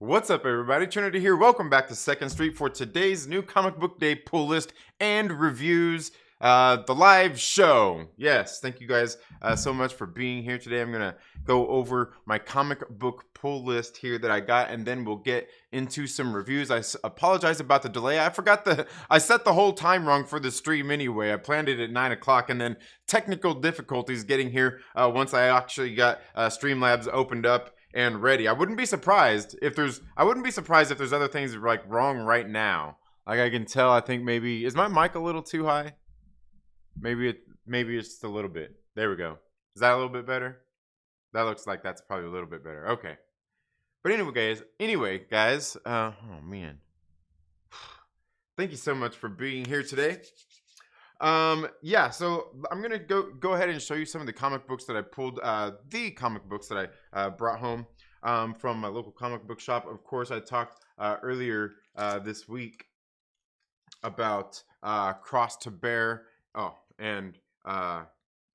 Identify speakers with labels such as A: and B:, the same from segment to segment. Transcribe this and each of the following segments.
A: What's up, everybody? Trinity here. Welcome back to Second Street for today's new comic book day pull list and reviews. The live show. Yes, thank you guys so much for being here today. I'm gonna go over my comic book pull list here that I got, and then we'll get into some reviews. I apologize about the delay. I set the whole time wrong for the stream anyway. I planned it at 9 o'clock, and then technical difficulties getting here once I actually got Streamlabs opened up and ready. I wouldn't be surprised if there's other things like wrong right now. Like I can tell, I think maybe is my mic a little too high? Maybe it's just a little bit. There we go. Is that a little bit better? That looks like that's probably a little bit better. Okay. But anyway, guys, oh man. Thank you so much for being here today. Yeah, so I'm gonna go ahead and show you some of the comic books that I pulled, the comic books that I brought home from my local comic book shop. Of course, I talked earlier this week about Cross to Bear, and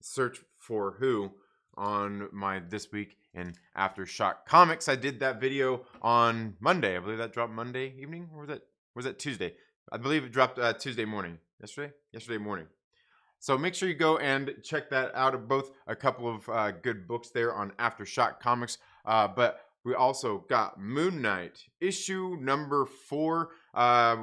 A: Search for Who on my This Week in Aftershock Comics. I did that video on Monday. I believe that dropped Monday evening, or was that Tuesday? I believe it dropped Tuesday morning. Yesterday morning. So make sure you go and check that out. Of both a couple of good books there on Aftershock Comics. But we also got Moon Knight issue number 4.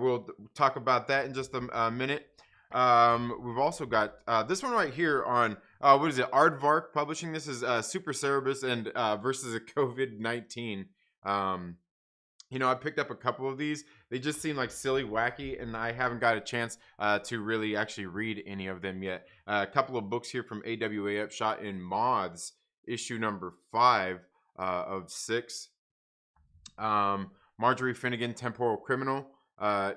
A: We'll talk about that in just a minute. We've also got this one right here on what is it? Aardvark Publishing. This is Super Cerebus and versus a COVID-19. I picked up a couple of these. They just seem like silly, wacky, and I haven't got a chance to really actually read any of them yet. A couple of books here from AWA Upshot in Moths, issue number 5 of 6. Marjorie Finnegan, Temporal Criminal,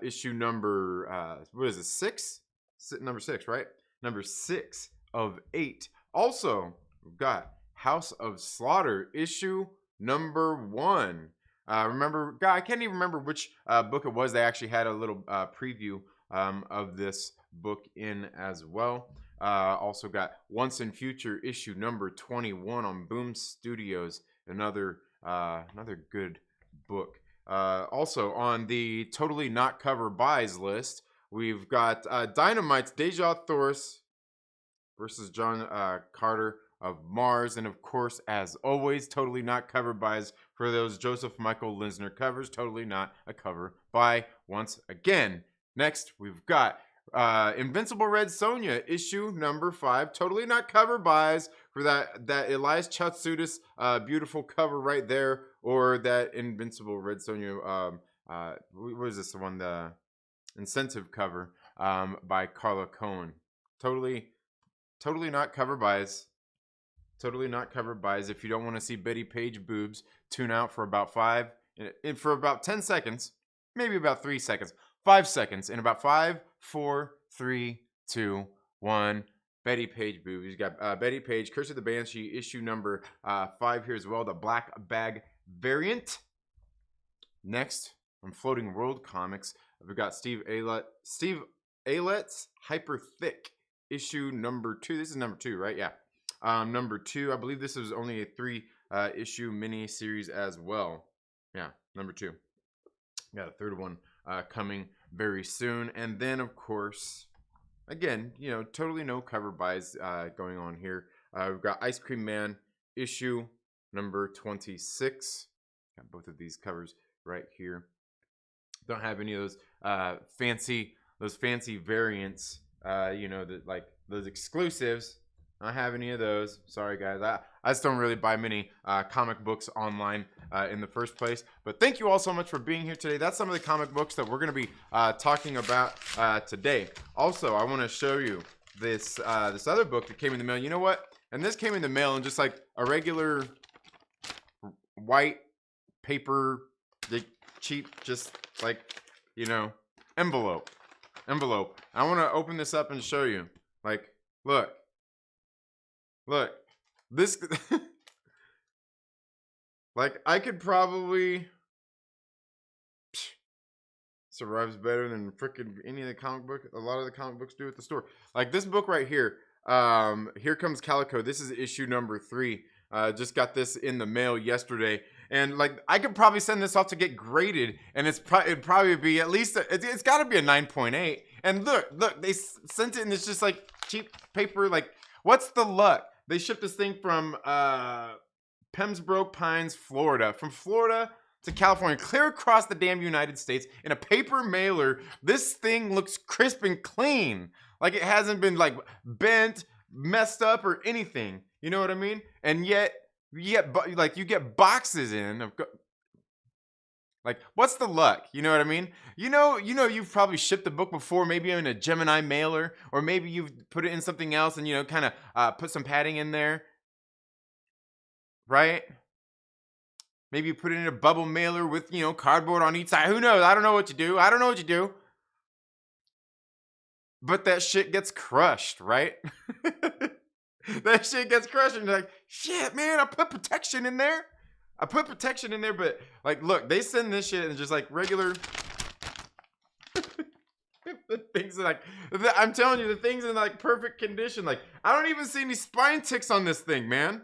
A: issue number, 6? Number 6, right? Number 6 of 8. Also, we've got House of Slaughter, issue number 1. I can't even remember which book it was. They actually had a little preview of this book in as well. Also got Once and Future issue number 21 on Boom Studios. Another good book. Also on the totally not cover buys list, we've got Dynamite's Deja Thoris versus John Carter of Mars, and of course, as always, totally not covered buys for those Joseph Michael Linsner covers. Totally not a cover buy once again. Next, we've got Invincible Red Sonja issue number 5. Totally not cover buys for that Elias Chatsudis beautiful cover right there, or that Invincible Red Sonja. What is this? The one, the incentive cover by Carla Cohen. Totally not cover buys. Totally not covered buys. If you don't want to see Betty Page boobs, tune out for about 10 seconds, maybe about 3 seconds, 5 seconds, in about 5, 4, 3, 2, 1. Betty Page boobs. You got Betty Page, Curse of the Banshee, issue number 5 here as well, the Black Bag variant. Next, on Floating World Comics, we've got Steve Ailett's Hyper Thick, issue number 2. This is number 2, right? Yeah. Number 2, I believe this is only a 3 issue mini series as well. Yeah, number 2. Got a third one coming very soon. And then, of course, again, totally no cover buys going on here. We've got Ice Cream Man issue number 26. Got both of these covers right here. Don't have any of those fancy variants. That like those exclusives. I don't have any of those. Sorry, guys. I just don't really buy many comic books online in the first place. But thank you all so much for being here today. That's some of the comic books that we're going to be talking about today. Also, I want to show you this other book that came in the mail. You know what? And this came in the mail in just like a regular white paper, cheap, just like, envelope. I want to open this up and show you. Like, look, this, like, I could probably survives better than freaking any of the comic book. A lot of the comic books do at the store. Like this book right here. Here Comes Calico. This is issue number 3. Just got this in the mail yesterday, And like, I could probably send this off to get graded, and it'd probably be at least it's got to be a 9.8. And look, they sent it, and it's just like cheap paper. Like, what's the luck? They shipped this thing from Pembroke Pines, Florida, from Florida to California, clear across the damn United States in a paper mailer. This thing looks crisp and clean, like it hasn't been like bent, messed up, or anything. You know what I mean? And yet, you get boxes in of. Like, what's the luck? You know what I mean? You've probably shipped a book before, maybe in a Gemini mailer, or maybe you've put it in something else and, kind of put some padding in there, right? Maybe you put it in a bubble mailer with, cardboard on each side. Who knows? I don't know what you do. But that shit gets crushed, right? That shit gets crushed, and you're like, shit, man, I put protection in there. But like, look, they send this shit in just like regular. The things are like, I'm telling you, the things in like perfect condition. Like, I don't even see any spine ticks on this thing, man.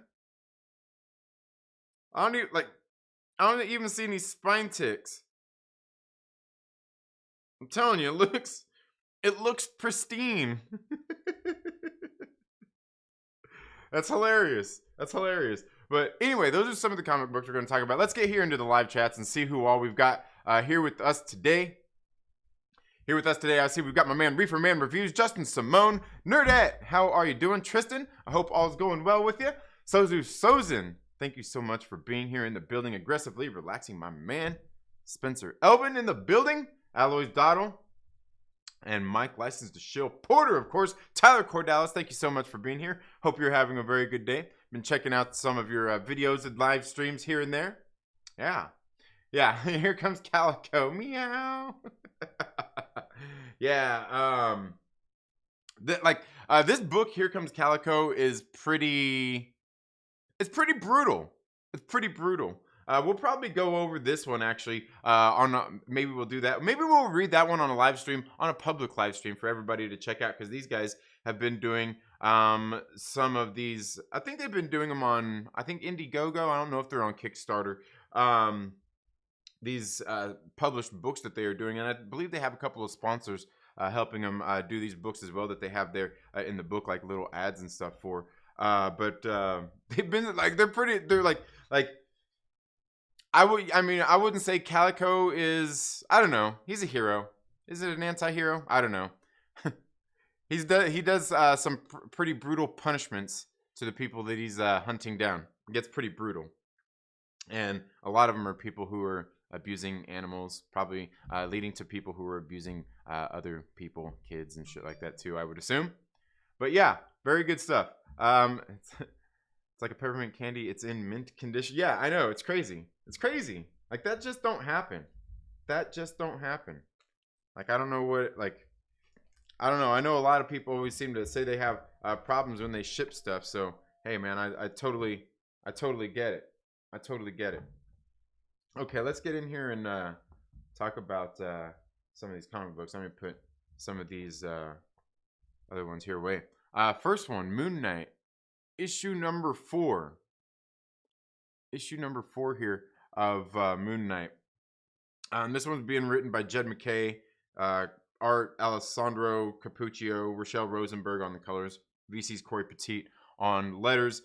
A: I don't even see any spine ticks. I'm telling you, it looks pristine. That's hilarious. But anyway, those are some of the comic books we're going to talk about. Let's get here into the live chats and see who all we've got here with us today. I see we've got my man Reefer Man Reviews, Justin Simone, Nerdette. How are you doing, Tristan? I hope all's going well with you. Sozu Sozin, thank you so much for being here in the building, aggressively relaxing, my man. Spencer Elvin in the building. Aloys Doddle. And Mike, licensed to shill. Porter, of course. Tyler Cordalis, thank you so much for being here. Hope you're having a very good day. Been checking out some of your videos and live streams here and there. Yeah. Here comes Calico. Meow. Yeah. This book, Here Comes Calico, is pretty. It's pretty brutal. We'll probably go over this one actually. Maybe we'll do that. Maybe we'll read that one on a live stream, on a public live stream for everybody to check out, because these guys have been doing some of these. I think they've been doing them on, Indiegogo. I don't know if they're on Kickstarter. These published books that they are doing, and I believe they have a couple of sponsors helping them do these books as well, that they have there in the book, like little ads and stuff for. But they've been like, they're like I wouldn't say Calico is, I don't know, he's a hero. Is it an anti-hero? I don't know. He does some pretty brutal punishments to the people that he's hunting down. It gets pretty brutal. And a lot of them are people who are abusing animals, probably leading to people who are abusing other people, kids and shit like that too, I would assume. But yeah, very good stuff. It's like a peppermint candy. It's in mint condition. Yeah, I know. It's crazy. Like, that just don't happen. Like, I don't know what, like, I don't know. I know a lot of people always seem to say they have problems when they ship stuff. So, hey, man, I totally get it. Okay, let's get in here and talk about some of these comic books. Let me put some of these other ones here away. First one, Moon Knight, issue number 4. Issue number 4 here of Moon Knight. This one's being written by Jed McKay, art Alessandro Capuccio, Rochelle Rosenberg on the colors, VC's Corey Petit on letters.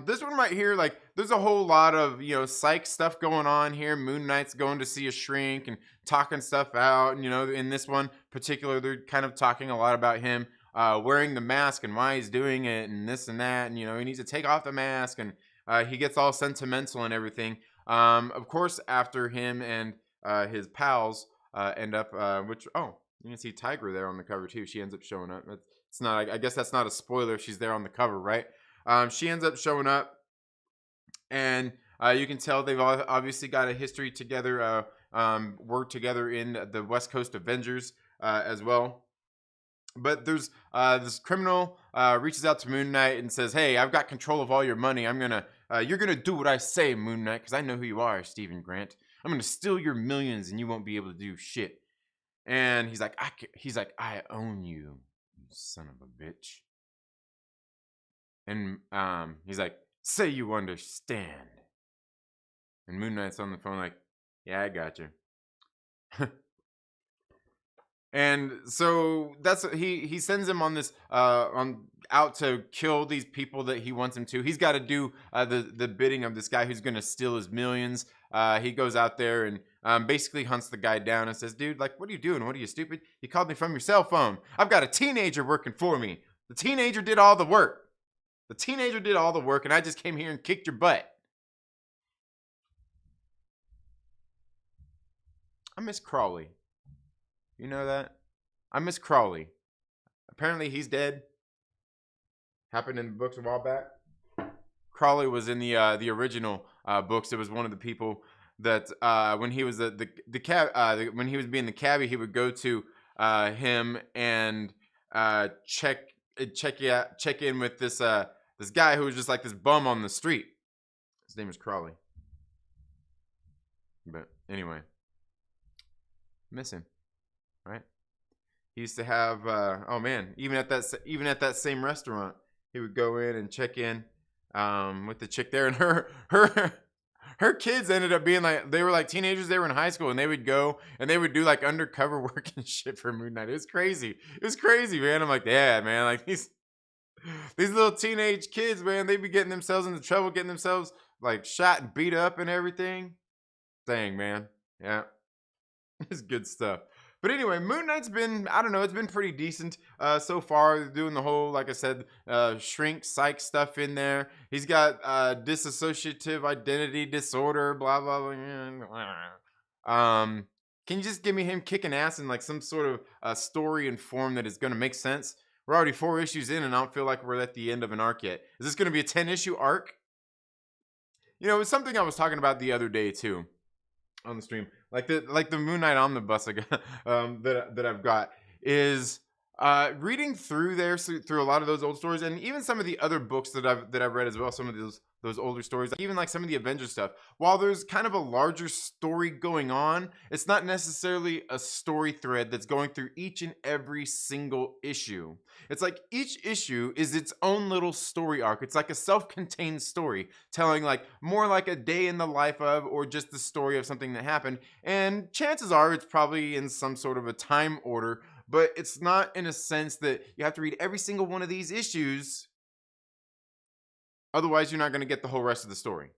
A: This one right here, like, there's a whole lot of, psych stuff going on here. Moon Knight's going to see a shrink and talking stuff out. And, in this one particular, they're kind of talking a lot about him wearing the mask and why he's doing it and this and that. And, he needs to take off the mask, and he gets all sentimental and everything. Of course, after him and his pals end up, you can see Tigra there on the cover too. She ends up showing up. It's not, I guess that's not a spoiler if she's there on the cover, right? She ends up showing up, and you can tell they've obviously got a history together, worked together in the West Coast Avengers as well. But there's this criminal reaches out to Moon Knight and says, "Hey, I've got control of all your money. You're gonna do what I say, Moon Knight, because I know who you are, Stephen Grant. I'm gonna steal your millions, and you won't be able to do shit." And he's like, "I own you, you son of a bitch." And he's like, "Say you understand." And Moon Knight's on the phone like, yeah, I got you. And so that's he sends him on this on out to kill these people that he wants him to. He's got to do the bidding of this guy who's going to steal his millions. He goes out there and basically hunts the guy down and says, "Dude, like, what are you doing? What are you, stupid? You called me from your cell phone. I've got a teenager working for me. The teenager did all the work. The teenager did all the work, and I just came here and kicked your butt." I miss Crawley. You know that? I miss Crawley. Apparently he's dead. Happened in the books a while back. Crawley was in the original books. It was one of the people that when he was the cab when he was being the cabbie, he would go to him and check in with this this guy who was just like this bum on the street. His name is Crawley. But anyway, miss him, right? He used to have oh man, even at that same restaurant, he would go in and check in with the chick there, and her kids ended up being like, they were like teenagers, they were in high school, and they would go and they would do like undercover work and shit for Moon Knight. It was crazy, man. I'm like, yeah, man, like these little teenage kids, man, they be getting themselves into trouble, getting themselves like shot and beat up and everything. Dang, man. Yeah. It's good stuff. But anyway, Moon Knight's been, I don't know, it's been pretty decent so far, doing the whole, like I said, shrink psych stuff in there. He's got dissociative identity disorder, blah, blah, blah. Can you just give me him kicking ass in like some sort of story and form that is going to make sense? We're already 4 issues in, and I don't feel like we're at the end of an arc yet. Is this going to be a 10-issue arc? You know, it was something I was talking about the other day, too, on the stream. Like the Moon Knight omnibus I got, that I've got is reading through a lot of those old stories, and even some of the other books that I've read as well. Some of those older stories, even like some of the Avengers stuff. While there's kind of a larger story going on, it's not necessarily a story thread that's going through each and every single issue. It's like each issue is its own little story arc. It's like a self-contained story telling like more like a day in the life of, or just the story of something that happened. And chances are it's probably in some sort of a time order, but it's not in a sense that you have to read every single one of these issues. Otherwise, you're not going to get the whole rest of the story.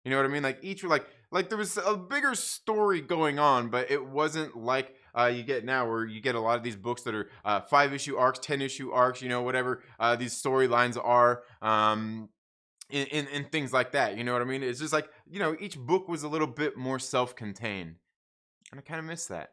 A: You know what I mean? Like each, like there was a bigger story going on, but it wasn't like you get now, where you get a lot of these books that are 5-issue arcs, 10-issue arcs, you know, whatever these storylines are, in things like that. You know what I mean? It's just like, you know, each book was a little bit more self-contained, and I kind of miss that.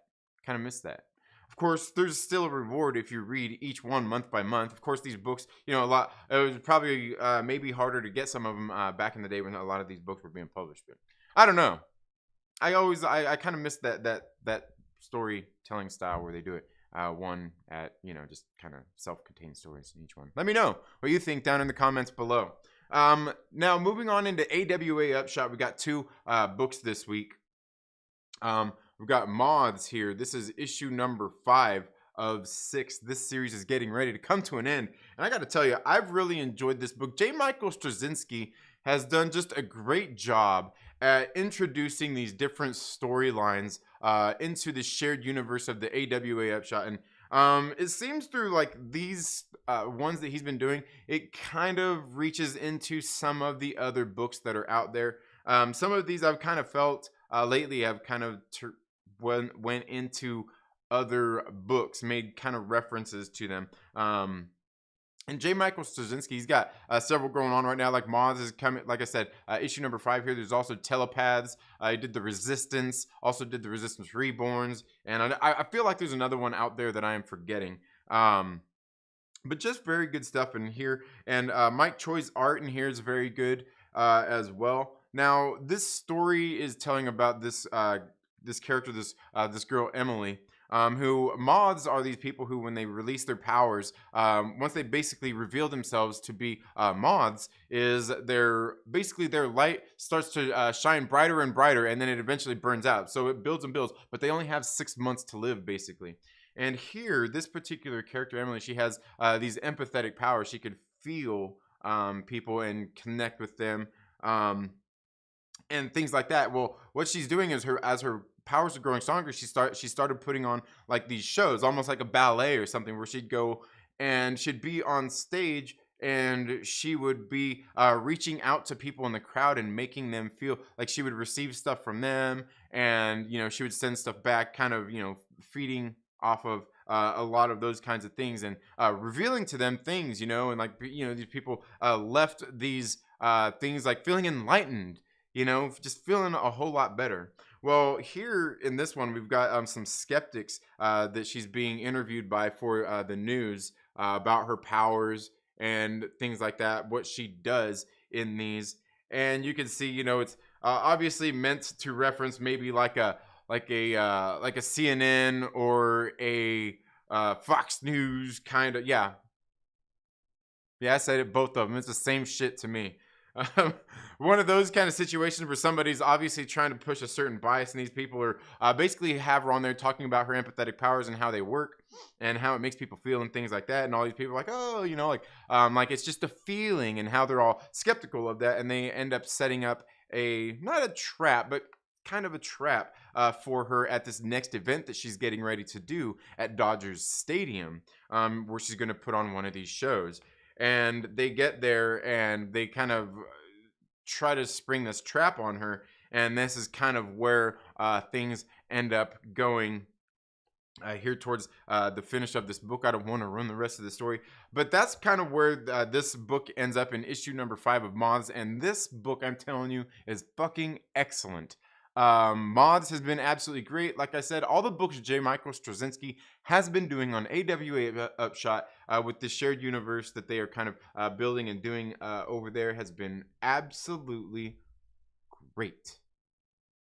A: Of course, there's still a reward if you read each one month by month. Of course, these books, you know, it was probably maybe harder to get some of them back in the day when a lot of these books were being published. But I don't know. I kind of miss that storytelling style where they do it one at, you know, just kind of self-contained stories in each one. Let me know what you think down in the comments below. Now moving on into AWA Upshot, we got 2 books this week. We've got Moths here. This is issue number 5 of 6. This series is getting ready to come to an end. And I got to tell you, I've really enjoyed this book. J. Michael Straczynski has done just a great job at introducing these different storylines into the shared universe of the AWA Upshot. And it seems through like these ones that he's been doing, it kind of reaches into some of the other books that are out there. Some of these I've kind of felt lately have kind of went into other books, made kind of references to them. And J. Michael Straczynski, he's got several going on right now. Like Moths is coming, like I said, issue number 5 here. There's also Telepaths. He did the Resistance, also did the Resistance Reborns, and I feel like there's another one out there that I am forgetting. But just very good stuff in here. And Mike Choi's art in here is very good as well. Now, this story is telling about this character, this girl Emily, who Moths are these people who, when they release their powers, once they basically reveal themselves to be Moths, is their light starts to shine brighter and brighter, and then it eventually burns out. So it builds and builds, but they only have 6 months to live, basically. And here, this particular character, Emily, she has these empathetic powers. She could feel people and connect with them. and things like that. Well, what she's doing is as her powers are growing stronger, she started putting on like these shows, almost like a ballet or something, where she'd go and she'd be on stage and she would be reaching out to people in the crowd and making them feel like she would receive stuff from them, and she would send stuff back, kind of feeding off of a lot of those kinds of things, and revealing to them things, and like these people left these things like feeling enlightened, just feeling a whole lot better. Well, here in this one, we've got some skeptics that she's being interviewed by for the news about her powers and things like that, what she does in these. And you can see, it's obviously meant to reference maybe like a CNN or a Fox News kind of. Yeah, I said it, both of them. It's the same shit to me. One of those kind of situations where somebody's obviously trying to push a certain bias, and these people are basically have her on there talking about her empathetic powers and how they work and how it makes people feel and things like that. And all these people are like, oh, like it's just a feeling, and how they're all skeptical of that. And they end up setting up not a trap, but kind of a trap for her at this next event that she's getting ready to do at Dodgers Stadium, where she's going to put on one of these shows. And they get there and they kind of try to spring this trap on her. And this is kind of where things end up going here towards the finish of this book. I don't want to ruin the rest of the story, but that's kind of where this book ends up in issue number 5 of Moths. And this book, I'm telling you, is fucking excellent. Moths has been absolutely great. Like I said, all the books J. Michael Straczynski has been doing on AWA Upshot with the shared universe that they are kind of building and doing over there has been absolutely great.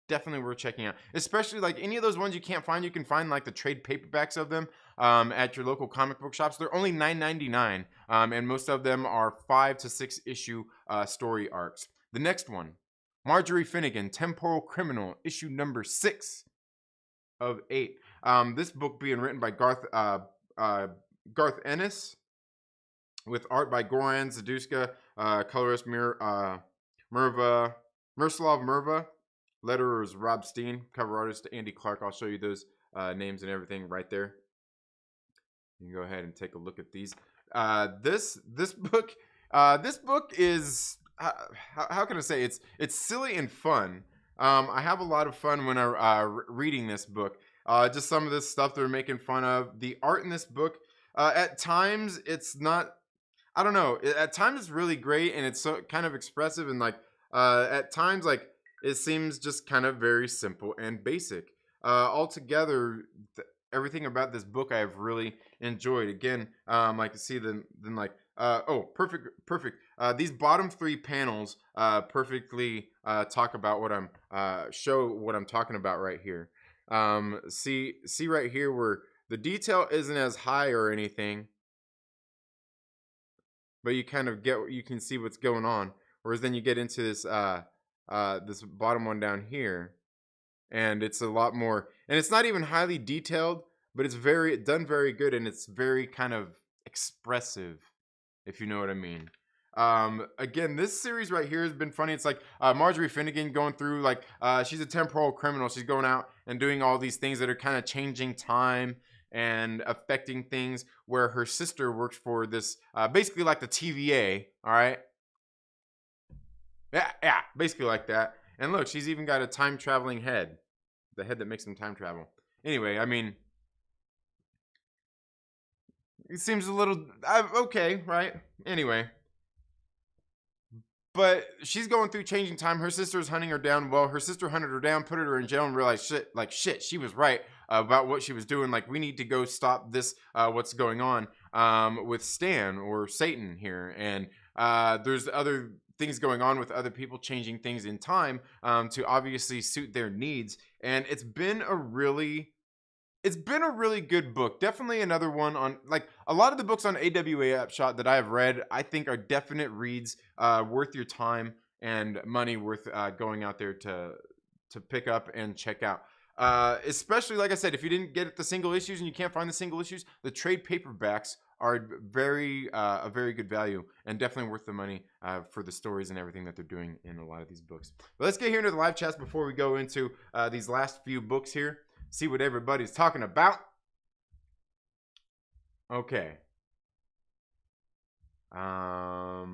A: Definitely worth checking out. Especially like any of those ones you can't find, you can find like the trade paperbacks of them at your local comic book shops. They're only $9.99, and most of them are 5 to 6 issue story arcs. The next one, Marjorie Finnegan, Temporal Criminal, issue number 6 of 8. This book being written by Garth Ennis, with art by Goran Zaduska, colorist Miroslav Merva, letterer is Rob Steen, cover artist Andy Clark. I'll show you those names and everything right there. You can go ahead and take a look at these. This book is how can I say, it's silly and fun. I have a lot of fun when I'm reading this book. Just some of this stuff they're making fun of. The art in this book, at times it's not. I don't know. At times it's really great and it's so kind of expressive, and like at times like it seems just kind of very simple and basic. Altogether, everything about this book I have really enjoyed. Again, like to see then like perfect. These bottom 3 panels perfectly talk about what I'm talking about right here. See right here where the detail isn't as high or anything, but you kind of you can see what's going on. Whereas then you get into this this bottom one down here, and it's a lot more, and it's not even highly detailed, but it's done very good, and it's very kind of expressive, if you know what I mean. Again, this series right here has been funny. It's like Marjorie Finnegan going through, like she's a temporal criminal. She's going out and doing all these things that are kind of changing time and affecting things, where her sister works for this basically like the TVA. All right, yeah, basically like that. And look, she's even got a time traveling head, the head that makes them time travel. Anyway, I mean, it seems a little okay, right? Anyway, but she's going through changing time. Her sister's hunting her down. Well, her sister hunted her down, put her in jail, and realized shit, she was right about what she was doing. Like, we need to go stop this, what's going on with Stan or Satan here. And there's other things going on with other people changing things in time to obviously suit their needs. And it's been a really good book. Definitely another one on, like, a lot of the books on AWA Upshot that I have read, I think are definite reads, worth your time and money, worth going out there to pick up and check out. Especially, like I said, if you didn't get the single issues and you can't find the single issues, the trade paperbacks are very a very good value and definitely worth the money for the stories and everything that they're doing in a lot of these books. But let's get here into the live chats before we go into these last few books here. See what everybody's talking about. Okay. All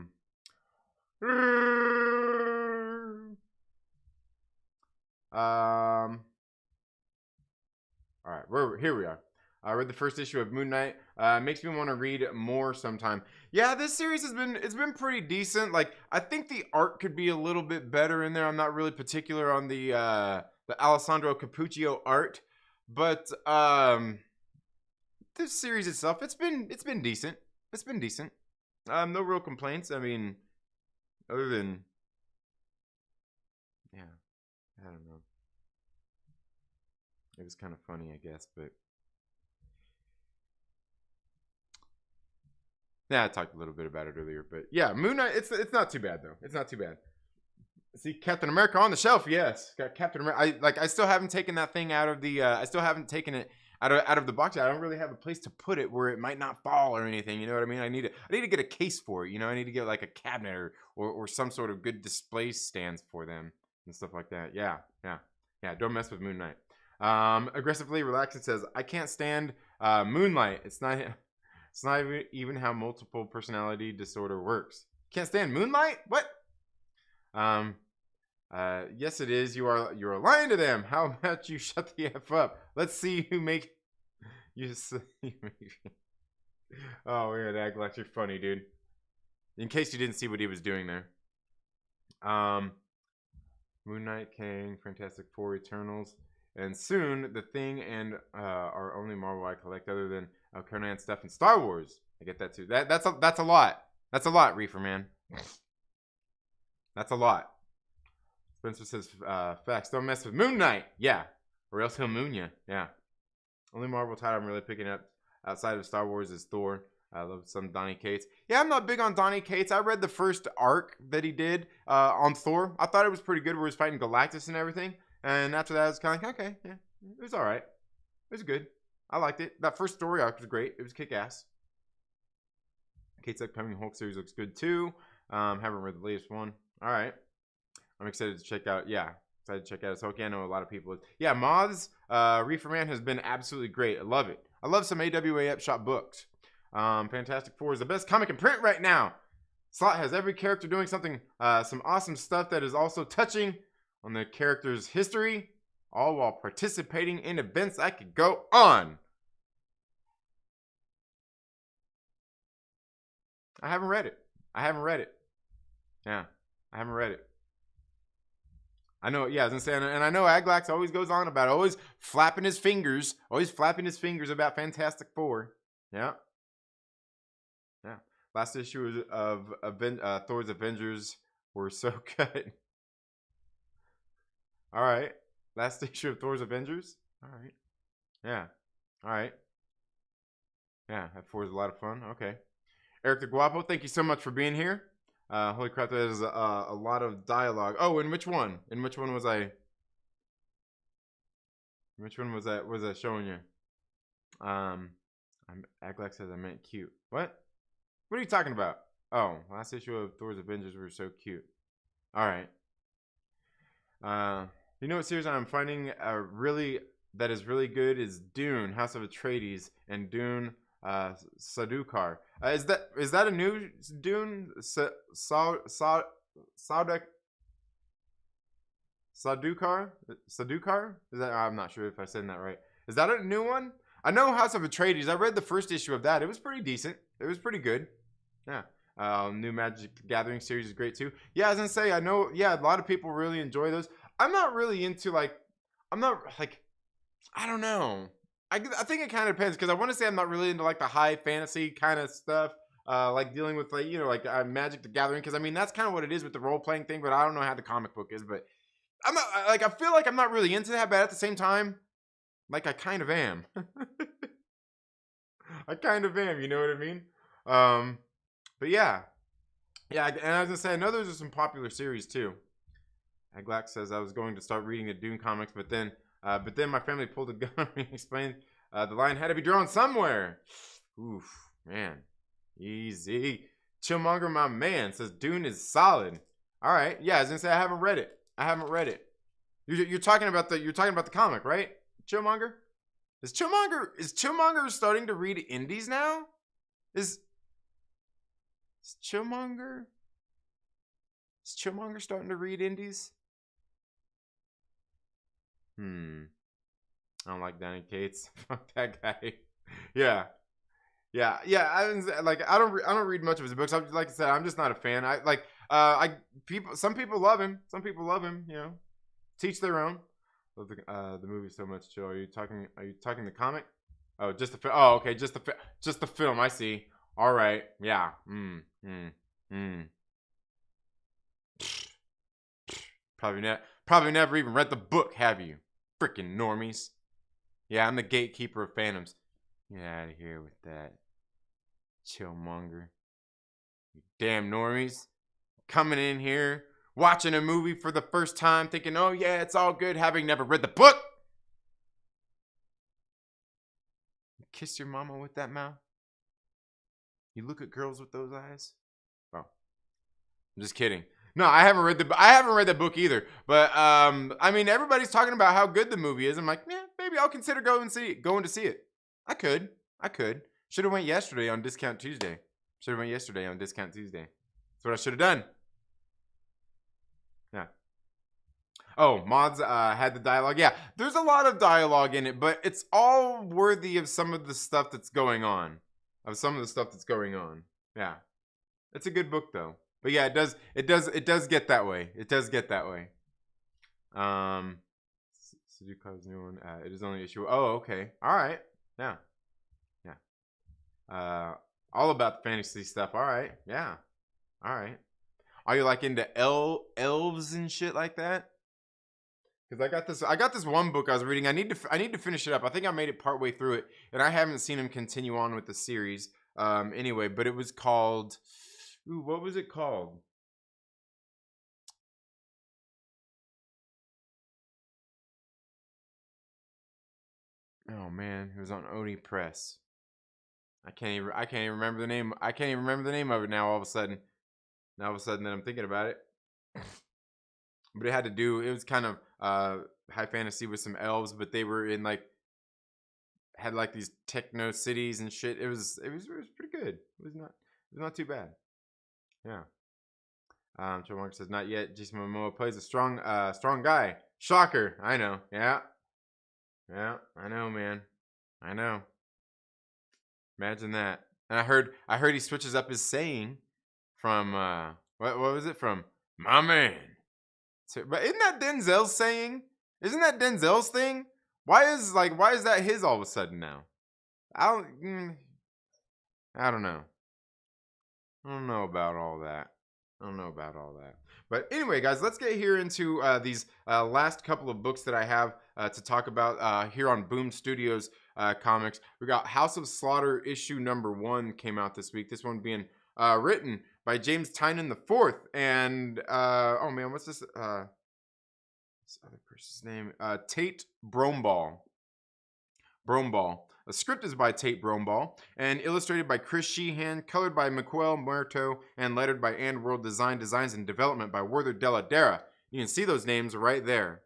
A: right, here we are. I read the first issue of Moon Knight. Makes me want to read more sometime. Yeah, this series it's been pretty decent. Like, I think the art could be a little bit better in there. I'm not really particular on the Alessandro Cappuccio art, but this series itself, it's been decent. It's been decent. No real complaints. I mean, other than, yeah, I don't know. It was kind of funny, I guess, but yeah, I talked a little bit about it earlier, but yeah, Moon Knight, it's not too bad though. It's not too bad. See Captain America on the shelf, yes. Got Captain America. I still haven't taken that thing out of the I still haven't taken it out of the box. I don't really have a place to put it where it might not fall or anything. You know what I mean? I need to get a case for it. You know, I need to get like a cabinet or some sort of good display stands for them and stuff like that. Yeah. Don't mess with Moon Knight. Aggressively relaxed says, I can't stand Moonlight. It's not even how multiple personality disorder works. Can't stand Moonlight? What? Yes it is. You're lying to them. How about you shut the F up? Let's see who make you. Oh yeah, that Aglax, you're funny, dude. In case you didn't see what he was doing there. Moon Knight, King, Fantastic Four, Eternals, and soon The Thing and our only Marvel I collect other than Conan stuff and Star Wars. I get that too. That's a lot. That's a lot, Reefer Man. That's a lot. Spencer says, facts. Don't mess with Moon Knight. Yeah. Or else he'll moon you. Yeah. Only Marvel title I'm really picking up outside of Star Wars is Thor. I love some Donny Cates. Yeah, I'm not big on Donny Cates. I read the first arc that he did on Thor. I thought it was pretty good where he was fighting Galactus and everything. And after that, I was kind of like, okay, yeah, it was all right. It was good. I liked it. That first story arc was great. It was kick-ass. Kate's upcoming Hulk series looks good too. Haven't read the latest one. All right. I'm excited to check out. Yeah, excited to check out his Hulk. Yeah, I know a lot of people. Yeah, Moths, Reefer Man has been absolutely great. I love it. I love some AWA Upshot books. Fantastic Four is the best comic in print right now. Slott has every character doing something, some awesome stuff that is also touching on the character's history, all while participating in events that could go on. I haven't read it. Yeah, I haven't read it. I know, yeah, I was gonna say, and I know Aglax always goes on about always flapping his fingers about Fantastic Four. Yeah. Last issue of Thor's Avengers were so good. All right. Last issue of Thor's Avengers. All right. Yeah. All right. Yeah, that 4 is a lot of fun. Okay. Eric the Guapo, thank you so much for being here. Holy crap, that is a lot of dialogue. Oh, in which one? In which one was I? Which one was I showing you? Aglax says I meant cute. What? What are you talking about? Oh, last issue of Thor's Avengers were so cute. All right. You know what series I'm finding that is really good is Dune, House of Atreides, and Dune, Sadukar. Is that a new Dune? Sadukar? Sadukar? Is that? I'm not sure if I said that right. Is that a new one? I know House of Atreides. I read the first issue of that. It was pretty decent. It was pretty good. Yeah. New Magic the Gathering series is great too. Yeah, I was gonna say, I know, yeah, a lot of people really enjoy those. I'm not really into I don't know. I think it kind of depends because I want to say I'm not really into like the high fantasy kind of stuff. Like dealing with Magic the Gathering, because I mean that's kind of what it is with the role playing thing, but I don't know how the comic book is. But I'm not I feel like I'm not really into that, but at the same time, like I kind of am. I kind of am, you know what I mean? But yeah, and I was gonna say I know those are some popular series too. Aglax says I was going to start reading the Dune comics, but then my family pulled a gun on me and explained the line had to be drawn somewhere. Oof. Man, easy. Chillmonger, my man, says Dune is solid. All right, yeah, I was gonna say I haven't read it. You're talking about the comic, right? Chillmonger. Is Chillmonger starting to read indies now? Is Chillmonger? Is Chillmonger starting to read indies? I don't like Danny Cates. Fuck that guy. Yeah. I don't read much of his books. Like I said, I'm just not a fan. Some people love him. Some people love him. You know, teach their own. Love the movie so much. Chill. Are you talking the comic? Oh, just the film. Oh, okay, just the film. I see. All right. Yeah. Probably never even read the book, have you? Freaking normies. Yeah, I'm the gatekeeper of fandoms. Get out of here with that, Chillmonger. You damn normies. Coming in here, watching a movie for the first time, thinking, oh yeah, it's all good, having never read the book. You kiss your mama with that mouth? You look at girls with those eyes? Oh, I'm just kidding. No, I haven't read the book either. But I mean, everybody's talking about how good the movie is. I'm like, yeah, maybe I'll consider going to see it. I could. Should have went yesterday on Discount Tuesday. That's what I should have done. Yeah. Oh, Moths had the dialogue. Yeah, there's a lot of dialogue in it, but it's all worthy of some of the stuff that's going on. Yeah. It's a good book though. But yeah, it does get that way. Suzuka's new one. It is only issue. Oh, okay. All right. Yeah. All about the fantasy stuff. All right. Yeah. All right. Are you like into elves and shit like that? Because I got this one book I was reading. I need to finish it up. I think I made it partway through it, and I haven't seen him continue on with the series. Anyway, but it was called. Ooh, what was it called? Oh man, it was on Oni Press. I can't even remember the name. I can't even remember the name of it now. All of a sudden that I'm thinking about it. But it was kind of high fantasy with some elves, but they were in had like these techno cities and shit. It was pretty good. It was not too bad. Yeah. Joe Mark says not yet. Jason Momoa plays a strong guy. Shocker. I know. Yeah. I know, man. I know. Imagine that. And I heard he switches up his saying from what was it from my man? But isn't that Denzel's saying? Isn't that Denzel's thing? Why is that his all of a sudden now? I don't know. I don't know about all that. But anyway, guys, let's get here into these last couple of books that I have to talk about here on Boom Studios Comics. We got House of Slaughter issue number 1 came out this week. This one being written by James Tynion IV. And, oh man, what's this other person's name? Tate Bromball. The script is by Tate Bromball and illustrated by Chris Sheehan, colored by Miquel Muerto, and lettered by And World Designs and Development by Werther Della Dera. You can see those names right there.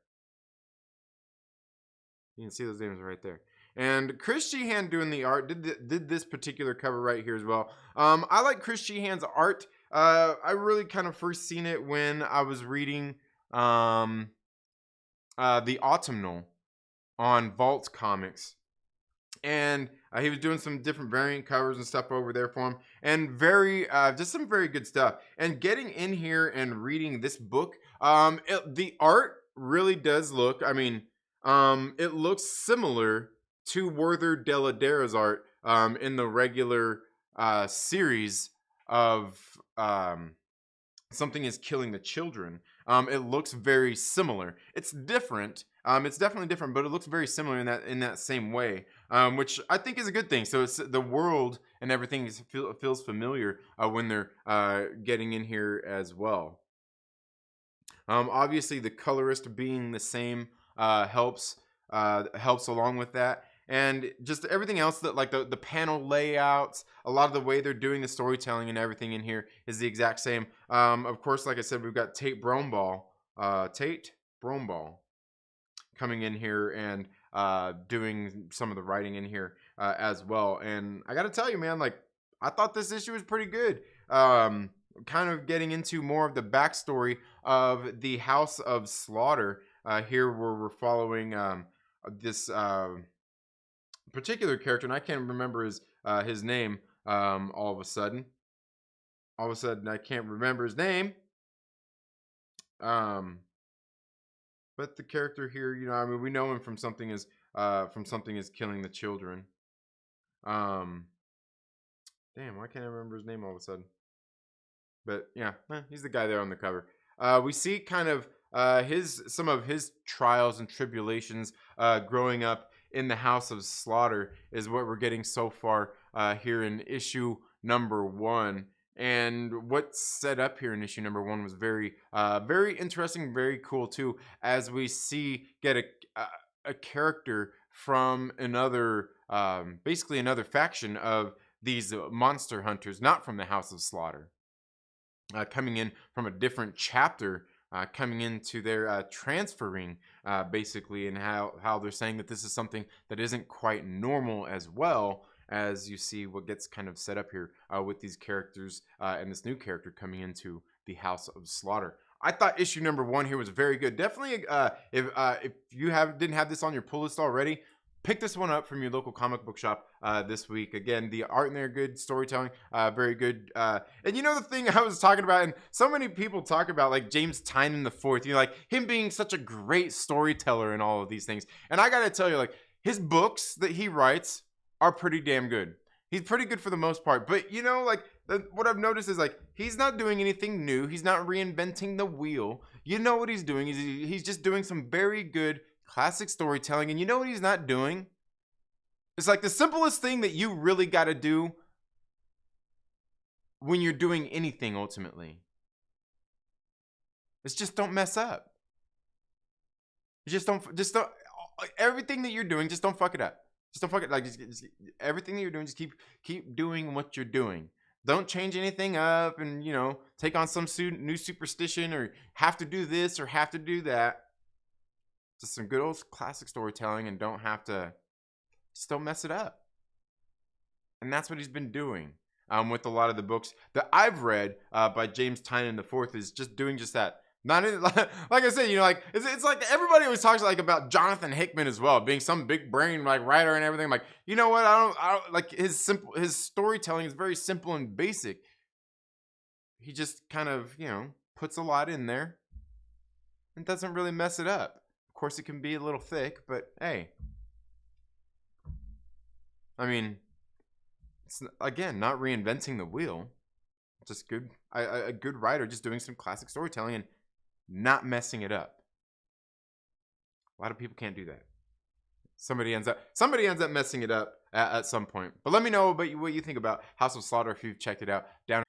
A: And Chris Sheehan doing the art did this particular cover right here as well. I like Chris Sheehan's art. I really kind of first seen it when I was reading the Autumnal on Vault Comics. And he was doing some different variant covers and stuff over there for him, and just some very good stuff. And getting in here and reading this book, the art really does look. I mean, it looks similar to Werther Della Dera's art in the regular series of Something is Killing the Children. It looks very similar. It's different. It's definitely different, but it looks very similar in that same way, which I think is a good thing. So it's the world and everything feels familiar when they're getting in here as well. Obviously, the colorist being the same helps along with that. and just everything else that like the panel layouts, a lot of the way they're doing the storytelling and everything in here is the exact same. Of course, like I said, we've got Tate Bromball coming in here and doing some of the writing in here as well. And I got to tell you, man, like I thought this issue was pretty good. Kind of getting into more of the backstory of the House of Slaughter. Here where we're following this particular character, and I can't remember his name. All of a sudden, I can't remember his name. But the character here, you know, I mean, we know him from something as killing the children. Damn, why can't I remember his name all of a sudden? But yeah, he's the guy there on the cover. We see kind of some of his trials and tribulations growing up in the House of Slaughter is what we're getting so far here in issue number 1. And what's set up here in issue number 1 was very interesting, very cool too, as we get a character from another basically another faction of these monster hunters, not from the House of Slaughter, coming in from a different chapter, coming into their transferring basically, and how they're saying that this is something that isn't quite normal, as well as you see what gets kind of set up here with these characters and this new character coming into the House of Slaughter. I thought issue number 1 here was very good. Definitely, if you didn't have this on your pull list already, pick this one up from your local comic book shop this week. Again, the art in there, good storytelling, very good. And you know the thing I was talking about, and so many people talk about like James Tynion IV, you know, like him being such a great storyteller and all of these things. And I gotta tell you, like his books that he writes are pretty damn good. He's pretty good for the most part. But you know, like what I've noticed is like he's not doing anything new. He's not reinventing the wheel. You know what he's doing? He's just doing some very good classic storytelling. And you know what he's not doing? It's like the simplest thing that you really got to do when you're doing anything ultimately. It's just don't mess up. Just don't everything that you're doing, just don't fuck it up. Just don't fuck it. Like just everything that you're doing, just keep doing what you're doing. Don't change anything up and, you know, take on some new superstition or have to do this or have to do that. Just some good old classic storytelling, and just don't mess it up. And that's what he's been doing with a lot of the books that I've read by James Tynion IV, is just doing just that. Not in, like I said, you know, like it's like everybody always talks like about Jonathan Hickman as well, being some big brain like writer and everything. Like, you know what? I don't like his storytelling is very simple and basic. He just kind of, you know, puts a lot in there and doesn't really mess it up. Of course, it can be a little thick, but hey, I mean, it's again not reinventing the wheel. Just good, a good writer just doing some classic storytelling and not messing it up. A lot of people can't do that. Somebody ends up messing it up at some point. But let me know about what you think about House of Slaughter if you've checked it out down.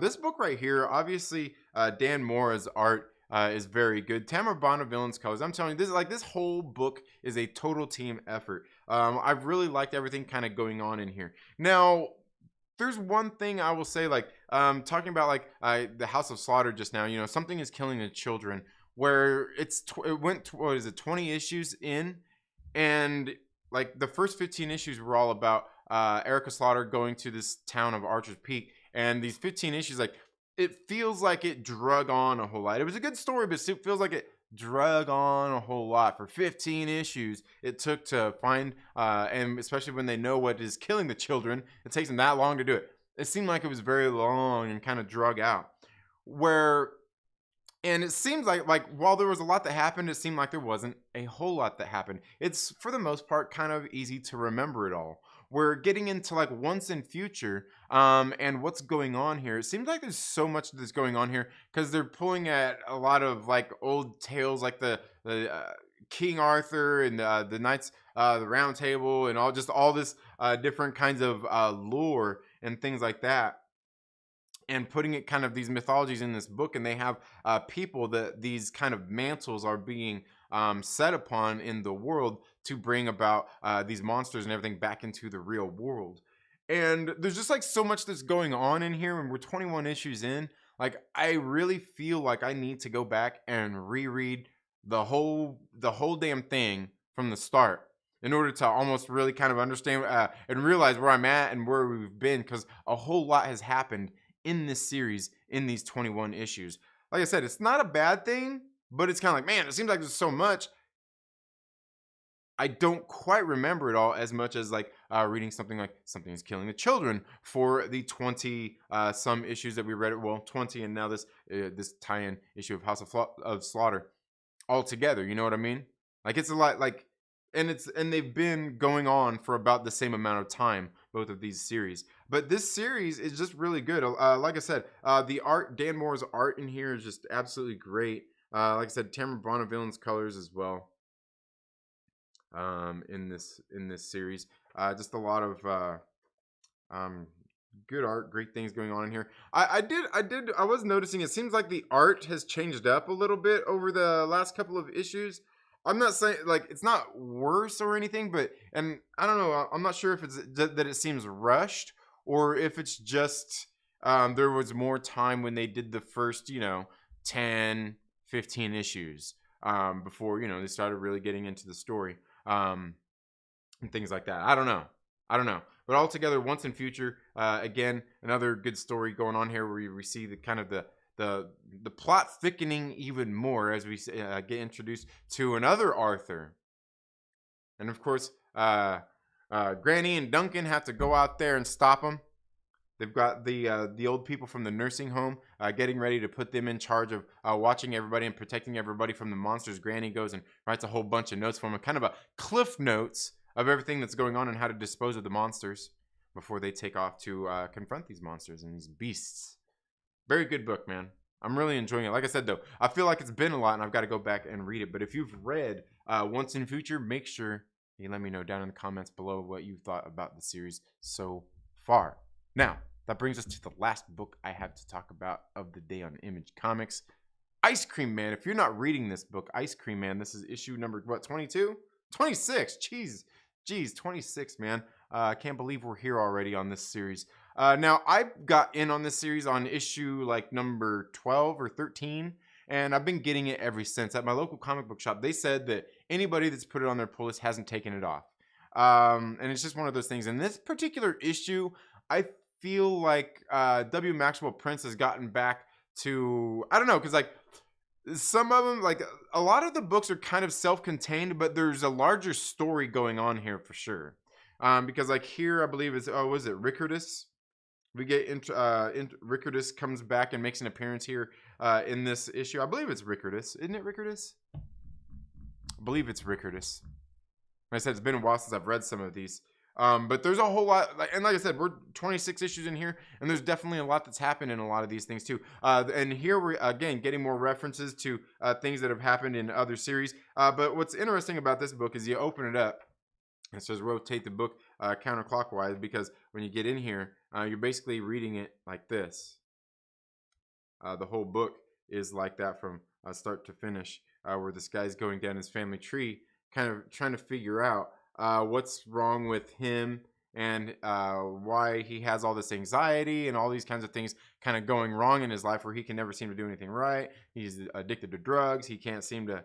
A: This book right here, obviously, Dan Mora's art is very good. Tamara Bonnevillain's colors. I'm telling you, this whole book is a total team effort. I've really liked everything kind of going on in here. Now, there's one thing I will say, like talking about like the House of Slaughter just now. You know, something is killing the children. Where it went to, what is it, 20 issues in, and like the first 15 issues were all about Erica Slaughter going to this town of Archer's Peak, and these 15 issues, like it feels like it drug on a whole lot. It was a good story, but it feels like it drug on a whole lot for 15 issues it took to find and especially when they know what is killing the children, it takes them that long to do it. It seemed like it was very long and kind of drug out, and it seems like while there was a lot that happened, it seemed like there wasn't a whole lot that happened. It's for the most part kind of easy to remember it all. We're getting into like once and future and what's going on here. It seems like there's so much that's going on here because they're pulling at a lot of like old tales, like the King Arthur and the Knights the Round Table, and all this different kinds of lore and things like that, and putting it kind of these mythologies in this book. And they have people that these kind of mantles are being set upon in the world to bring about these monsters and everything back into the real world. And there's just like so much that's going on in here, and we're 21 issues in. Like, I really feel like I need to go back and reread the whole damn thing from the start in order to almost really kind of understand and realize where I'm at and where we've been, because a whole lot has happened in this series in these 21 issues. Like I said, it's not a bad thing, but it's kind of like, man, it seems like there's so much. I don't quite remember it all as much as like reading something like Something is Killing the Children for the 20 some issues that we read. Well, 20, and now this tie-in issue of of Slaughter all together. You know what I mean? Like, it's a lot. Like, and they've been going on for about the same amount of time, both of these series. But this series is just really good. Like I said, the art, Dan Moore's art in here is just absolutely great. Like I said, Tamara Bonnevillen's colors as well. In this series, just a lot of good art, great things going on in here. I was noticing it seems like the art has changed up a little bit over the last couple of issues. I'm not saying like it's not worse or anything, but and I don't know. I'm not sure if it's that it seems rushed or if it's just there was more time when they did the first 10, 15 issues before they started really getting into the story. And things like that. I don't know. But altogether, Once and Future, again, another good story going on here where we see the kind of the plot thickening even more as we get introduced to another Arthur. And of course, Granny and Duncan have to go out there and stop him. They've got the old people from the nursing home getting ready to put them in charge of watching everybody and protecting everybody from the monsters. Granny goes and writes a whole bunch of notes for them, kind of a cliff notes of everything that's going on and how to dispose of the monsters before they take off to confront these monsters and these beasts. Very good book, man. I'm really enjoying it. Like I said, though, I feel like it's been a lot and I've got to go back and read it. But if you've read Once and Future, make sure you let me know down in the comments below what you thought about the series so far. Now, that brings us to the last book I have to talk about of the day on Image Comics. Ice Cream Man. If you're not reading this book, Ice Cream Man, this is issue number, what, 22? 26. Jeez, 26, man. I can't believe we're here already on this series. Now, I got in on this series on issue like number 12 or 13, and I've been getting it ever since. At my local comic book shop, they said that anybody that's put it on their pull list hasn't taken it off. And it's just one of those things. In this particular issue, I feel like W. Maxwell Prince has gotten back to, I don't know, because like some of them, like a lot of the books are kind of self-contained, but there's a larger story going on here for sure. Because like here, I believe it's, was it Ricardus? We get Ricardus comes back and makes an appearance here in this issue. I believe it's Ricardus. Isn't it Ricardus? I believe it's Ricardus. Like I said, it's been a while since I've read some of these. But there's a whole lot, and like I said, we're 26 issues in here, and there's definitely a lot that's happened in a lot of these things too. And here we're again getting more references to things that have happened in other series. But what's interesting about this book is you open it up, it says rotate the book counterclockwise, because when you get in here, you're basically reading it like this. The whole book is like that from start to finish, where this guy's going down his family tree, kind of trying to figure out what's wrong with him and why he has all this anxiety and all these kinds of things kind of going wrong in his life, where he can never seem to do anything right. He's addicted to drugs. He can't seem to,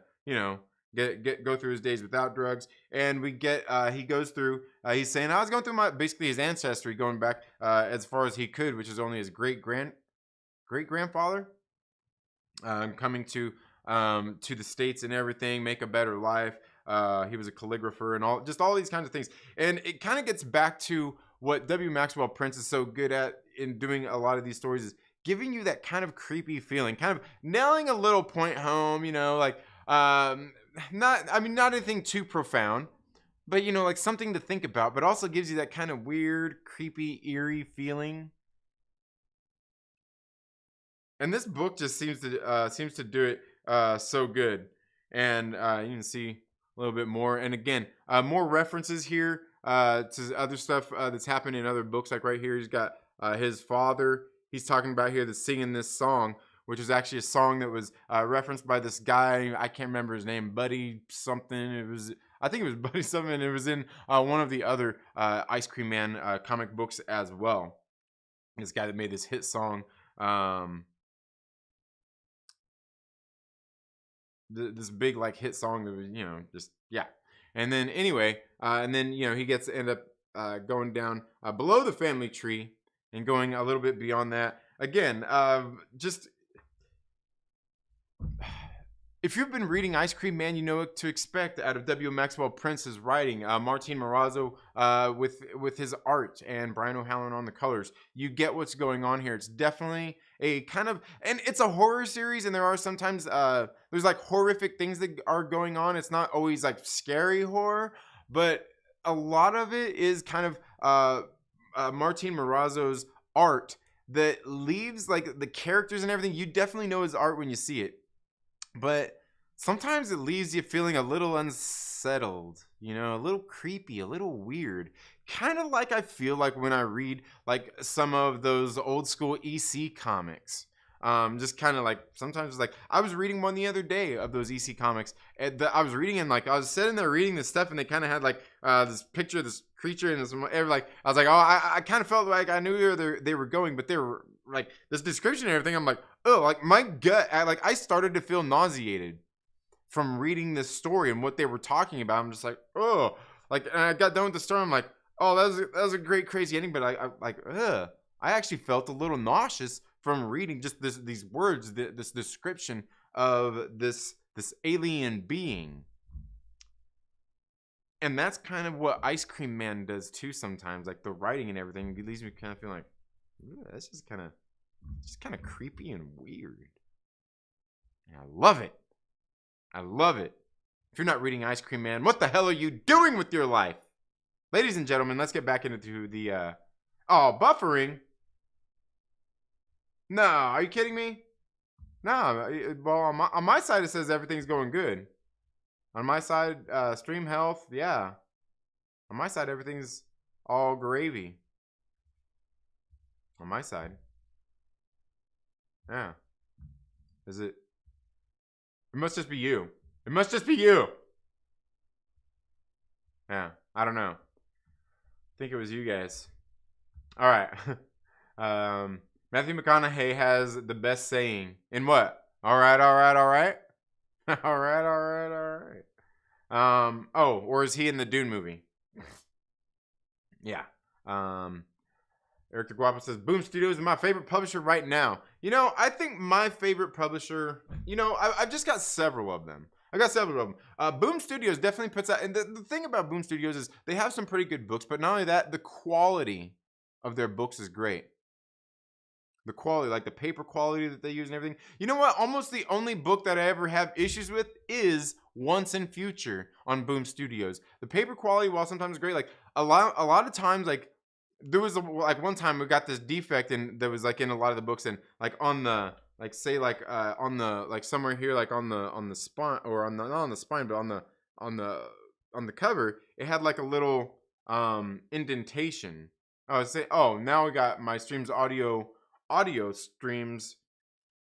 A: go through his days without drugs. And we get, he goes through, he's saying, I was going through basically his ancestry, going back as far as he could, which is only his great-grandfather, coming to the States and everything, make a better life. He was a calligrapher and all these kinds of things. And it kind of gets back to what W. Maxwell Prince is so good at in doing a lot of these stories, is giving you that kind of creepy feeling, kind of nailing a little point home, like, not anything too profound, but, like something to think about, but also gives you that kind of weird, creepy, eerie feeling. And this book just seems to do it so good. And you can see a little bit more, and again, more references here to other stuff that's happened in other books. Like right here, he's got his father. He's talking about here that's singing this song, which is actually a song that was referenced by this guy. I can't remember his name, Buddy something. It was I think it was Buddy something, and it was in one of the other Ice Cream Man comic books as well. This guy that made this hit song. This big like hit song that was, just yeah. And then anyway, and then he gets to end up going down below the family tree and going a little bit beyond that. Again, just if you've been reading Ice Cream Man, you know what to expect out of W. Maxwell Prince's writing. Martin Morazzo with his art, and Brian O'Halloran on the colors. You get what's going on here. It's definitely a kind of, and it's a horror series, and there are sometimes there's like horrific things that are going on. It's not always like scary horror, but a lot of it is kind of Martin Morazzo's art that leaves like the characters and everything. You definitely know his art when you see it. But sometimes it leaves you feeling a little unsettled, a little creepy, a little weird. Kind of like I feel like when I read like some of those old school EC comics. Just kind of like sometimes it's like I was reading one the other day of those EC comics. And I was reading and like I was sitting there reading this stuff, and they kind of had like this picture of this creature and this like I was like, oh, I kind of felt like I knew where they were going, but they were like this description and everything. I'm like, oh, like my gut, I started to feel nauseated from reading this story and what they were talking about. I'm just like, oh, like, and I got done with the story. I'm like, oh, that was a great crazy ending, but I actually felt a little nauseous from reading just these words, this description of this alien being. And that's kind of what Ice Cream Man does too sometimes, like the writing and everything. It leaves me kind of feeling like, that's just kind of creepy and weird. And I love it. I love it. If you're not reading Ice Cream Man, what the hell are you doing with your life? Ladies and gentlemen, let's get back into the buffering. No, are you kidding me? No, well, on my side it says everything's going good. On my side, stream health, yeah. On my side, everything's all gravy. On my side. Yeah. Is it? It must just be you. It must just be you. Yeah. I don't know. I think it was you guys. All right. Matthew McConaughey has the best saying. In what? All right, all right, all right. All right, all right, all right. Oh, or is he in the Dune movie? Yeah. Eric the Guapo says, Boom Studios is my favorite publisher right now. I think my favorite publisher, I've just got several of them. Boom Studios definitely puts out, and the thing about Boom Studios is they have some pretty good books, but not only that, the quality of their books is great. The quality, like the paper quality that they use and everything. You know what? Almost the only book that I ever have issues with is Once and Future on Boom Studios. The paper quality, while sometimes great, like a lot of times, like there was one time we got this defect, and there was like in a lot of the books, and like on the like say like on the like somewhere here, like on the spine, or on the not on the spine, but on the cover, it had like a little indentation. Now we got my stream's audio streams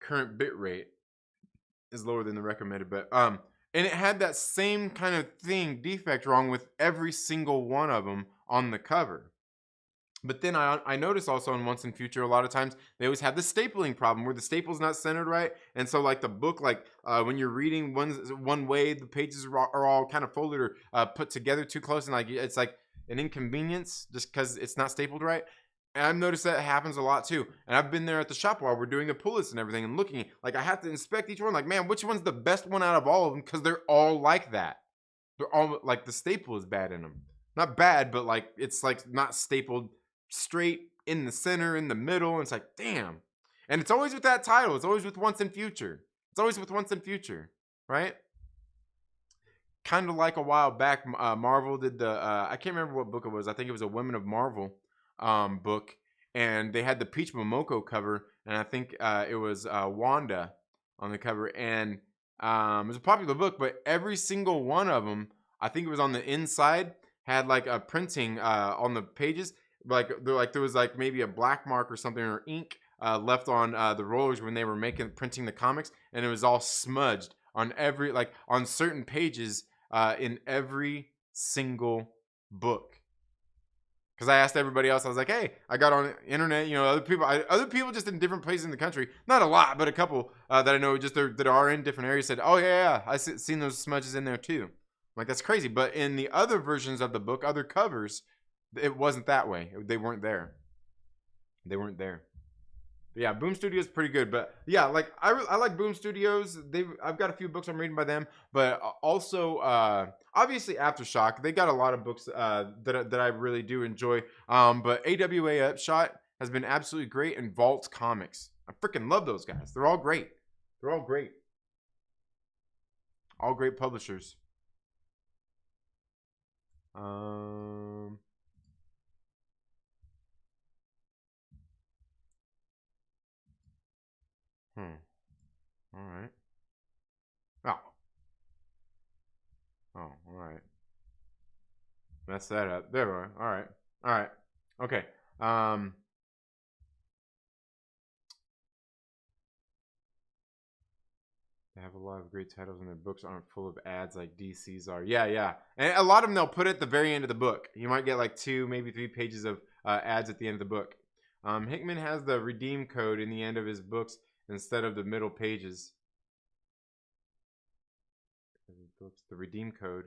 A: current bit rate is lower than the recommended, but and it had that same kind of thing defect wrong with every single one of them on the cover. But then I noticed also in Once and Future, a lot of times they always have the stapling problem where the staple's not centered right, and so like the book, like when you're reading one way, the pages are all kind of folded or put together too close, and like it's like an inconvenience just because it's not stapled right. And I've noticed that happens a lot too. And I've been there at the shop while we're doing the pull list and everything and looking. Like I have to inspect each one. Like, man, which one's the best one out of all of them? Because they're all like that. They're all like the staple is bad in them. Not bad, but like it's like not stapled straight in the center, in the middle. And it's like, damn. And it's always with that title. It's always with Once and Future. It's always with Once and Future, right? Kind of like a while back, Marvel did the, I can't remember what book it was. I think it was a Women of Marvel book, and they had the Peach Momoko cover, and I think it was Wanda on the cover, and it was a popular book, but every single one of them, I think it was on the inside, had like a printing on the pages, like there was like maybe a black mark or something, or ink left on the rollers when they were printing the comics, and it was all smudged on every, like on certain pages. in every single book. Because I asked everybody else, I was like, hey, I got on the internet, other people just in different places in the country, not a lot, but a couple that I know just that are in different areas said, oh, yeah, I seen those smudges in there too. I'm like, that's crazy. But in the other versions of the book, other covers, it wasn't that way. They weren't there. But yeah, Boom Studios is pretty good. But yeah, like I like Boom Studios. I've got a few books I'm reading by them, but also obviously Aftershock. They got a lot of books that I really do enjoy. But AWA Upshot has been absolutely great, and Vault Comics. I freaking love those guys. They're all great. All great publishers. All right. Oh, all right. Mess that up. There we are. All right. Okay. They have a lot of great titles, and their books aren't full of ads like DC's are. Yeah. And a lot of them they'll put at the very end of the book. You might get like 2, maybe 3 pages of ads at the end of the book. Hickman has the redeem code in the end of his books instead of the middle pages. The redeem code.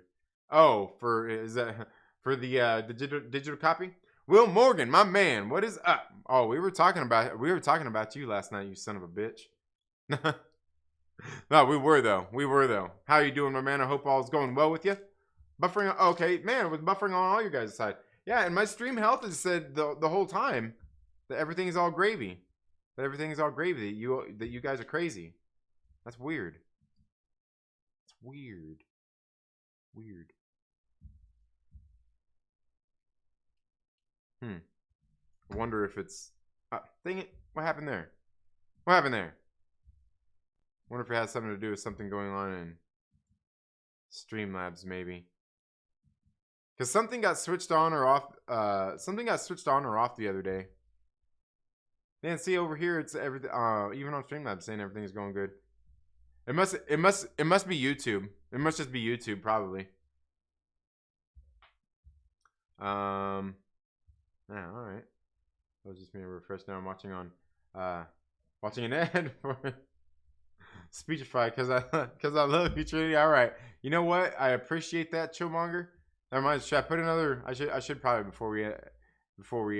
A: Oh, is that for the digital copy? Will Morgan, my man, what is up? Oh, we were talking about you last night, you son of a bitch. No, we were though. How are you doing, my man? I hope all's going well with you. Buffering. Okay, man, it was buffering on all your guys' side. Yeah, and my stream health has said the whole time that everything is all gravy. That you guys are crazy. That's weird. It's weird. I wonder if it's. Dang it! What happened there? Wonder if it has something to do with something going on in Streamlabs, maybe. Because something got switched on or off. The other day. Man, see over here, it's everything. Even on Streamlabs, saying everything is going good. It must be YouTube. It must just be YouTube, probably. Yeah, all right. That was just me refresh. Now I'm watching an ad for Speechify because I love you, Trinity. All right. You know what? I appreciate that, Chillmonger. Never mind. Should I put another? I should probably before we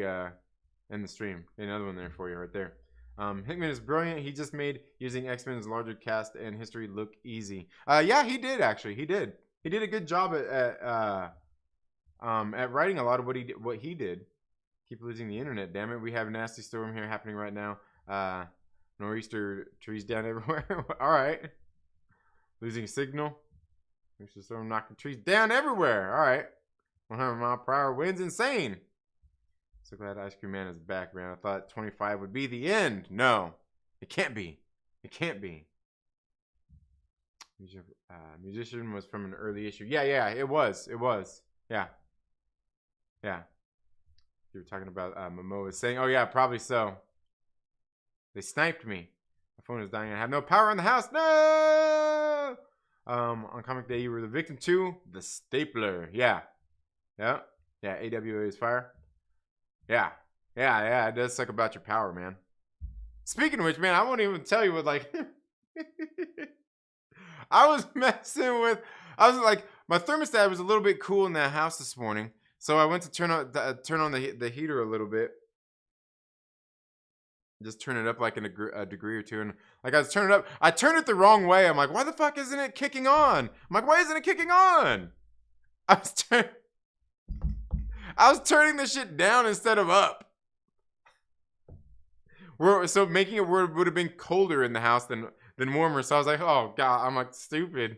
A: end the stream. Another one there for you right there. Hickman is brilliant. He just made using X-Men's larger cast and history look easy. Yeah, he did actually. He did a good job at writing a lot of what he did. Keep losing the internet, damn it. We have a nasty storm here happening right now. Nor'easter trees down everywhere. All right. Losing signal. Nor'easter storm knocking trees down everywhere. All right. 100-mile-per-hour winds, insane. So glad Ice Cream Man is back, man. I thought 25 would be the end. No, it can't be. Musician was from an early issue. Yeah, it was. Yeah. You were talking about Momoa saying, oh yeah, probably so. They sniped me. My phone is dying. I have no power in the house. No! On comic day, you were the victim to the stapler. Yeah. AWA is fire. Yeah. It does suck about your power, man. Speaking of which, man, I won't even tell you what, like... I was like, my thermostat was a little bit cool in that house this morning. So I went to turn on the heater a little bit. Just turn it up like a degree or two. And like I was turning it up. I turned it the wrong way. I'm like, why the fuck isn't it kicking on? I'm like, why isn't it kicking on? I was turning the shit down instead of up. So making it would have been colder in the house than warmer. So I was like, oh god, I'm like stupid.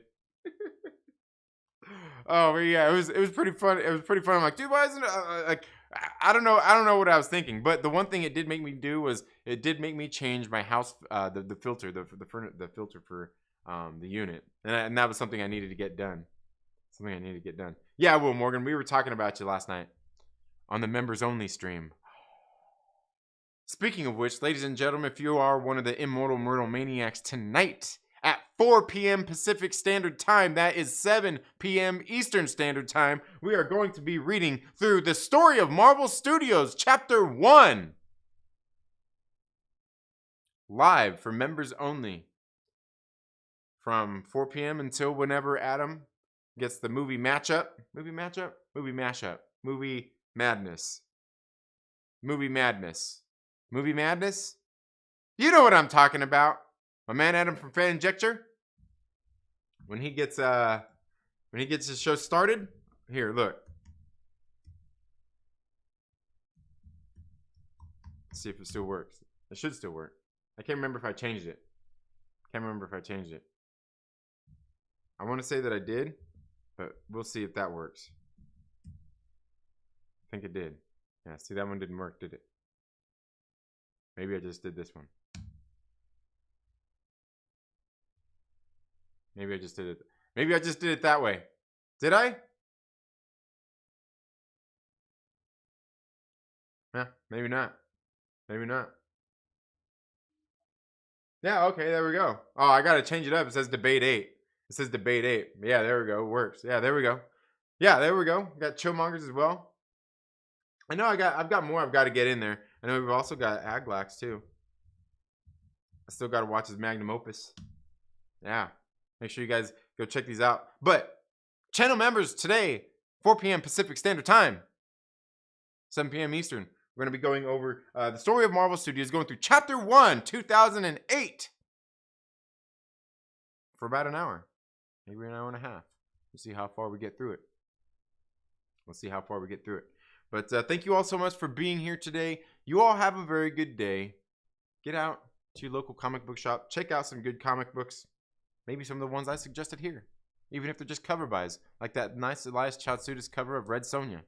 A: Oh, but yeah, it was pretty fun. I'm like, dude, why isn't it like? I don't know what I was thinking, but the one thing it did make me do was it did make me change my house the filter the filter for the unit, and that was something I needed to get done. Yeah, Will Morgan, we were talking about you last night on the members only stream. Speaking of which, ladies and gentlemen, if you are one of the Immortal Myrtle Maniacs tonight at 4 p.m. Pacific Standard Time. That is 7 p.m. Eastern Standard Time. We are going to be reading through the story of Marvel Studios, Chapter 1. Live for members only. From 4 p.m. until whenever Adam gets the movie matchup. Movie matchup? Movie mashup. Movie madness. Movie madness. Movie madness? You know what I'm talking about. My man Adam from Fan Injector. When he gets his show started. Here, look. Let's see if it still works. It should still work. I can't remember if I changed it. I want to say that I did, but we'll see if that works. I think it did. Yeah, see, that one didn't work, did it? Maybe I just did this one. Maybe I just did it that way. Did I? Yeah, maybe not. Yeah, okay, there we go. Oh, I gotta change it up. It says debate 8. Yeah, there we go. It works. Yeah, there we go. Got Chillmongers as well. I know I've got more I've got to get in there. I know we've also got Aglax too. I still gotta watch his magnum opus. Yeah. Make sure you guys go check these out. But channel members today, 4 p.m. Pacific Standard Time, 7 p.m. Eastern. We're going to be going over the story of Marvel Studios, going through Chapter 1, 2008, for about an hour, maybe an hour and a half. We'll see how far we get through it. But thank you all so much for being here today. You all have a very good day. Get out to your local comic book shop. Check out some good comic books. Maybe some of the ones I suggested here, even if they're just cover buys, like that nice Elias Chatsoudas cover of Red Sonja.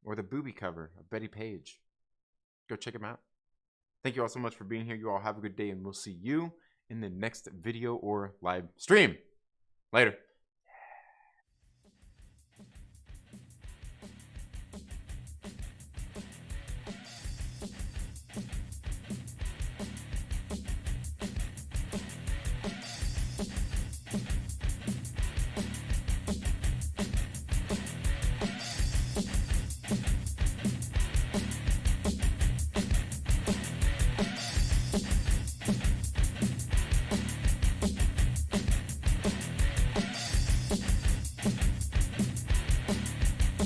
A: Or the booby cover of Betty Page. Go check them out. Thank you all so much for being here. You all have a good day, and we'll see you in the next video or live stream. Later.